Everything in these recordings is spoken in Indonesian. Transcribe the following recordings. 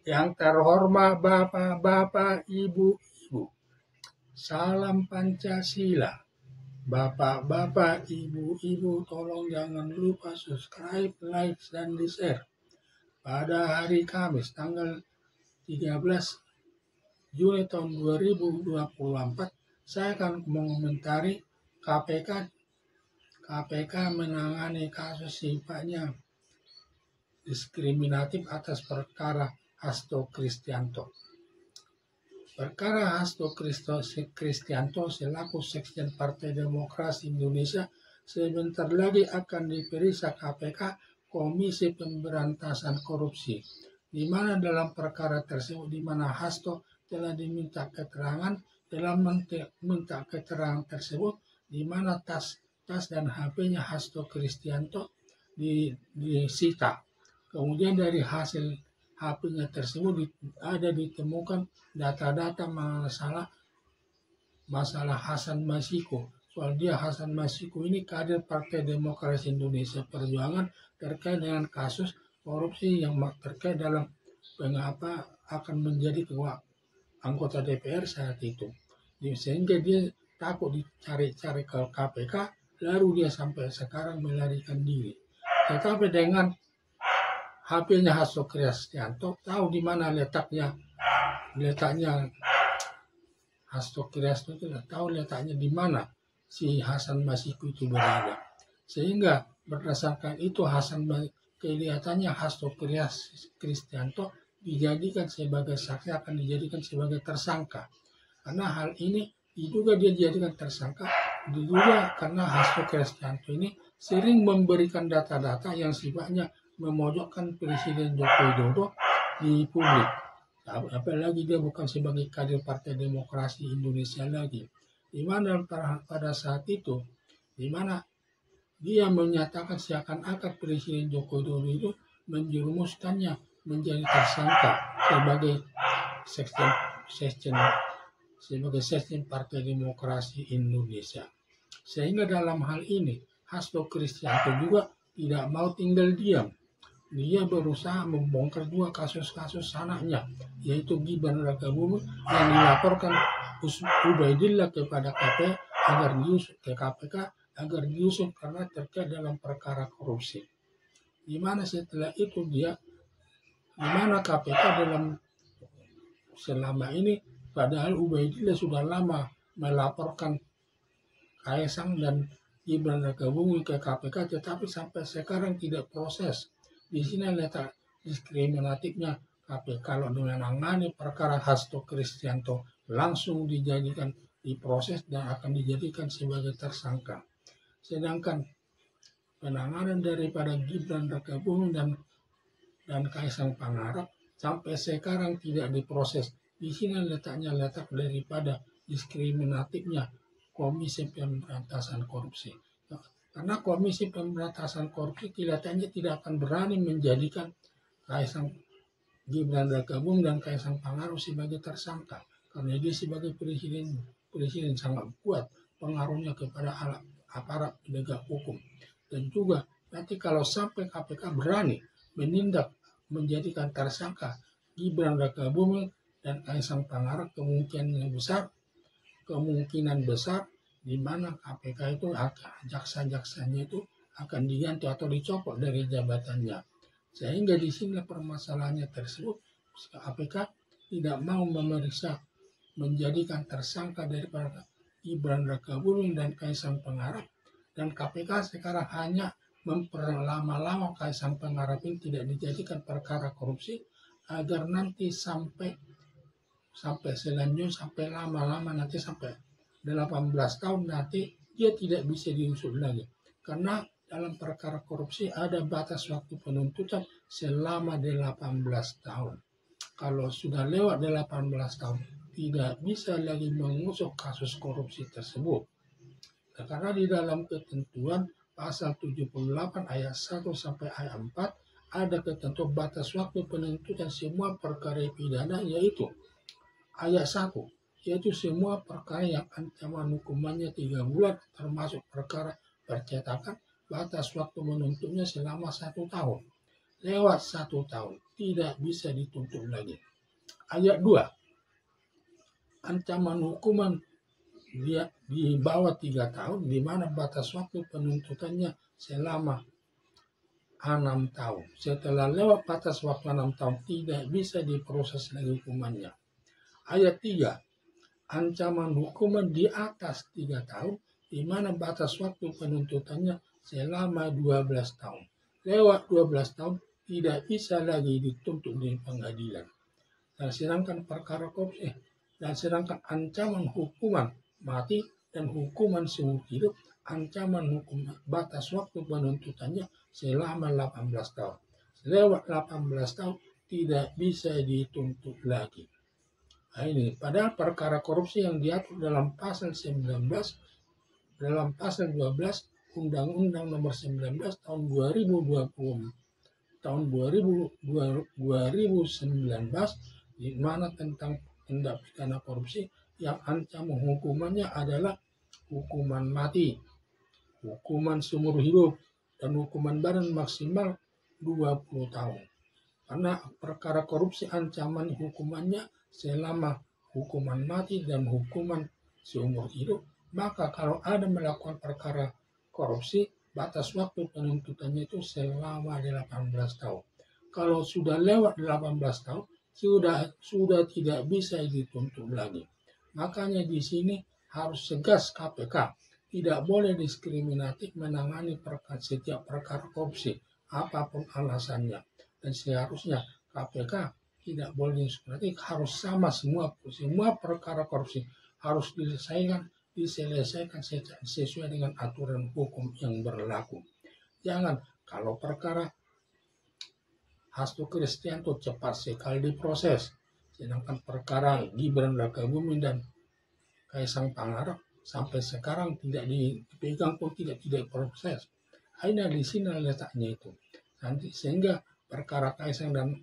Yang terhormat Bapak-bapak, Ibu-ibu, salam Pancasila. Bapak-bapak, Ibu-ibu, tolong jangan lupa subscribe, like, dan di-share. Pada hari Kamis, tanggal 13 Juni tahun 2024, saya akan mengomentari KPK menangani kasus sifatnya diskriminatif atas perkara Hasto Kristianto. Perkara Hasto Kristianto selaku Sekjen Partai Demokrasi Indonesia sebentar lagi akan diperiksa KPK Komisi Pemberantasan Korupsi, di mana dalam perkara tersebut di mana Hasto telah diminta keterangan dalam minta keterangan tersebut di mana tas dan HP-nya Hasto Kristianto disita. Kemudian dari hasil HP-nya tersebut ada ditemukan data-data masalah Hasan Masiku. Soal dia Hasan Masiku ini kader Partai Demokrasi Indonesia Perjuangan terkait dengan kasus korupsi yang terkait dalam mengapa akan menjadi anggota DPR saat itu. Sehingga dia takut dicari-cari ke KPK, lalu dia sampai sekarang melarikan diri. Tetapi dengan HP-nya Hasto Kristianto, tahu di mana letaknya Hasto Kristianto, tahu letaknya di mana si Hasan Masiku itu berada. Sehingga berdasarkan itu kelihatannya Hasto Kristianto dijadikan sebagai saksi, akan dijadikan sebagai tersangka. Karena hal ini diduga dia dijadikan tersangka diduga karena Hasto Kristianto ini sering memberikan data-data yang sifatnya memojokkan Presiden Joko Widodo di publik. Apalagi dia bukan sebagai kader Partai Demokrasi Indonesia lagi. Di mana pada saat itu, di mana dia menyatakan seakan-akan Presiden Joko Widodo itu menjerumuskannya menjadi tersangka sebagai sekjen Partai Demokrasi Indonesia. Sehingga dalam hal ini Hasto Kristianto juga tidak mau tinggal diam. Dia berusaha membongkar dua kasus-kasus anaknya, yaitu Gibran Rakabuming yang dilaporkan Ubaidillah kepada KPK agar diusut karena terkait dalam perkara korupsi. Di mana setelah itu di mana KPK selama ini, padahal Ubaidillah sudah lama melaporkan Kaisang dan Gibran Rakabuming ke KPK, tetapi sampai sekarang tidak proses. Di sini letak diskriminatifnya KPK. Kalau menangani perkara Hasto Kristianto langsung dijadikan diproses dan akan dijadikan sebagai tersangka. Sedangkan penanganan daripada Gibran Rakabuming dan Kaisang Pangarep sampai sekarang tidak diproses. Di sini letak daripada diskriminatifnya Komisi Pemberantasan Korupsi. Karena Komisi Pemberantasan Korupsi kelihatannya tidak akan berani menjadikan Gibran Rakabuming dan Kaisang Pangarep sebagai tersangka. Karena dia sebagai presiden sangat kuat pengaruhnya kepada aparat penegak hukum. Dan juga nanti kalau sampai KPK berani menindak menjadikan tersangka Gibran Rakabuming dan Kaisang Pangarep, kemungkinan besar di mana KPK itu jaksa-jaksanya itu akan diganti atau dicopot dari jabatannya. Sehingga di sini permasalahannya tersebut, KPK tidak mau memeriksa menjadikan tersangka daripada Gibran Rakabuming dan Kaisang Pangarep, dan KPK sekarang hanya memperlama-lama Kaisang Pangarep ini tidak dijadikan perkara korupsi agar nanti sampai selanjutnya sampai lama-lama nanti sampai 18 tahun nanti dia tidak bisa diusut lagi. Karena dalam perkara korupsi ada batas waktu penuntutan selama 18 tahun. Kalau sudah lewat 18 tahun, tidak bisa lagi mengusut kasus korupsi tersebut. Nah, karena di dalam ketentuan pasal 78 ayat 1 sampai ayat 4 ada ketentuan batas waktu penuntutan semua perkara pidana, yaitu ayat 1, yaitu semua perkara yang ancaman hukumannya 3 bulan, termasuk perkara percetakan, batas waktu menuntutnya selama 1 tahun. lewat 1 tahun tidak bisa dituntut lagi. Ayat 2, ancaman hukuman dia di bawah 3 tahun, di mana batas waktu penuntutannya selama 6 tahun. Setelah lewat batas waktu 6 tahun, tidak bisa diproses lagi hukumannya. Ayat 3, ancaman hukuman di atas 3 tahun, di mana batas waktu penuntutannya selama 12 tahun. Lewat 12 tahun, tidak bisa lagi dituntut di pengadilan. Dan sedangkan ancaman hukuman mati dan hukuman seumur hidup, ancaman hukum batas waktu penuntutannya selama 18 tahun. Lewat 18 tahun tidak bisa dituntut lagi. Nah ini, padahal perkara korupsi yang diatur dalam pasal 19, dalam pasal 12 Undang-Undang Nomor 19 tahun 2020, tahun 2019, di mana tentang tindak pidana korupsi yang ancaman hukumannya adalah hukuman mati, hukuman seumur hidup, dan hukuman badan maksimal 20 tahun. Karena perkara korupsi ancaman hukumannya selama hukuman mati dan hukuman seumur hidup, maka kalau ada melakukan perkara korupsi, batas waktu penuntutannya itu selama 18 tahun. Kalau sudah lewat 18 tahun, sudah tidak bisa dituntut lagi. Makanya di sini harus tegas KPK, tidak boleh diskriminatif menangani setiap perkara korupsi, apapun alasannya. Dan seharusnya KPK tidak boleh diskriminatif, harus sama semua perkara korupsi harus diselesaikan sesuai dengan aturan hukum yang berlaku. Jangan kalau perkara Hasto Kristianto cepat sekali diproses, sedangkan perkara Gibran Rakabuming dan Kaisang Pangarep sampai sekarang tidak dipegang pun tidak diproses. Hanya di sini letaknya itu. Nanti sehingga perkara Kaisang dan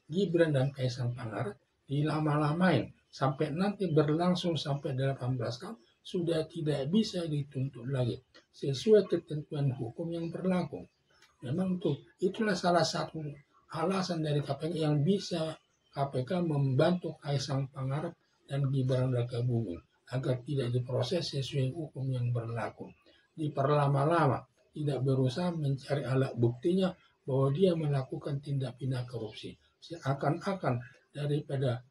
Gibran dan Kaisang Pangarep dilama-lamain sampai nanti berlangsung sampai 18 tahun, sudah tidak bisa dituntut lagi sesuai ketentuan hukum yang berlaku. Memang itulah salah satu alasan dari KPK yang bisa KPK membantu Kaisang Pangarep dan Gibran Rakabuming agar tidak diproses sesuai hukum yang berlaku. Diperlama-lama, tidak berusaha mencari alat buktinya bahwa dia melakukan tindak pidana korupsi. Seakan-akan daripada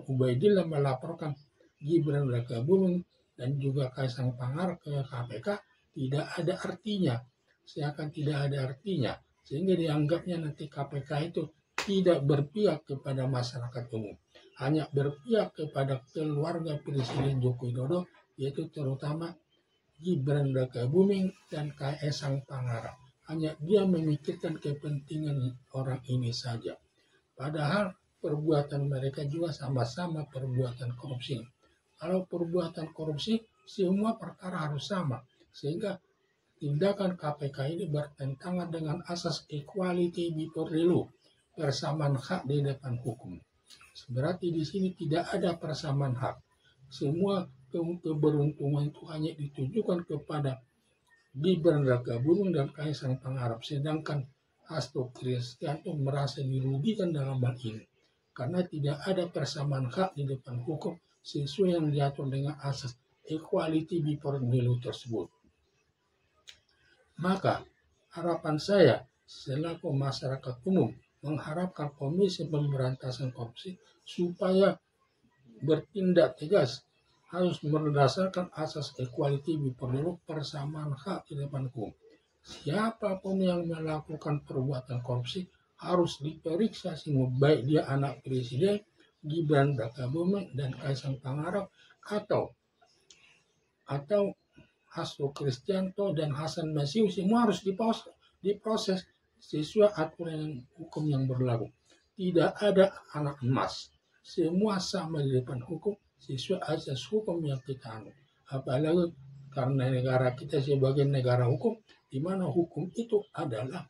Ubaidillah melaporkan Gibran Rakabuming dan juga Kaisang Pangarep ke KPK, tidak ada artinya. Seakan tidak ada artinya, sehingga dianggapnya nanti KPK itu tidak berpihak kepada masyarakat umum, hanya berpihak kepada keluarga Presiden Joko Widodo, yaitu terutama Gibran Rakabuming dan Kaisang Pangarep. Hanya dia memikirkan kepentingan orang ini saja. Padahal perbuatan mereka juga sama-sama perbuatan korupsi. Kalau perbuatan korupsi, semua perkara harus sama, sehingga tindakan KPK ini bertentangan dengan asas equality before the law, persamaan hak di depan hukum. Berarti di sini tidak ada persamaan hak. Semua keberuntungan itu hanya ditujukan kepada Gibran Rakabuming dan Kaisang Pangarep, sedangkan Hasto Kristianto merasa dirugikan dalam hal ini karena tidak ada persamaan hak di depan hukum sesuai yang diatur dengan asas equality before the law tersebut. Maka harapan saya selaku masyarakat umum mengharapkan Komisi Pemberantasan Korupsi supaya bertindak tegas, harus berdasarkan asas equality before the law, persamaan hak di depan hukum. Siapapun yang melakukan perbuatan korupsi harus diperiksa semua, baik dia anak presiden, Gibran Rakabuming dan Kaisang Pangarep, atau Hasto Kristianto dan Hasan Masiu, semua harus diproses sesuai aturan hukum yang berlaku. Tidak ada anak emas, semua sama di depan hukum sesuai asas hukum yang kita anut. Apalagi karena negara kita sebagai negara hukum, di mana hukum itu adalah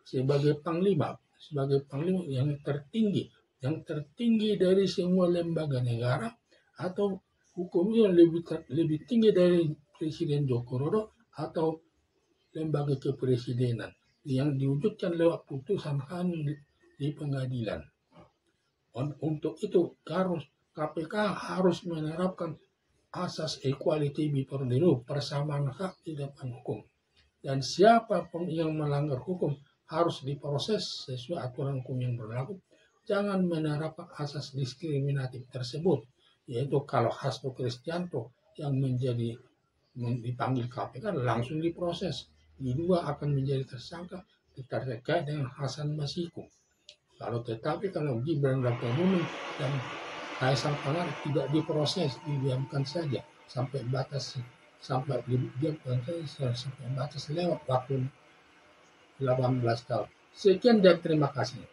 sebagai panglima yang tertinggi dari semua lembaga negara, atau hukumnya lebih tinggi dari Presiden Joko Widodo atau lembaga kepresidenan. yang diwujudkan lewat putusan HAM di pengadilan. Untuk itu KPK harus menerapkan asas equality before the law, persamaan hak di depan hukum. Dan siapapun yang melanggar hukum harus diproses sesuai aturan hukum yang berlaku. Jangan menerapkan asas diskriminatif tersebut, yaitu kalau Hasto Kristianto yang dipanggil KPK langsung diproses, diduga akan menjadi tersangka terkait dengan Hasan Masiku. Kalau Gibran Rakabuming dan Kaisang Pangarep tidak diproses, didiamkan saja sampai batas lewat waktu 18 tahun. Sekian dan terima kasih.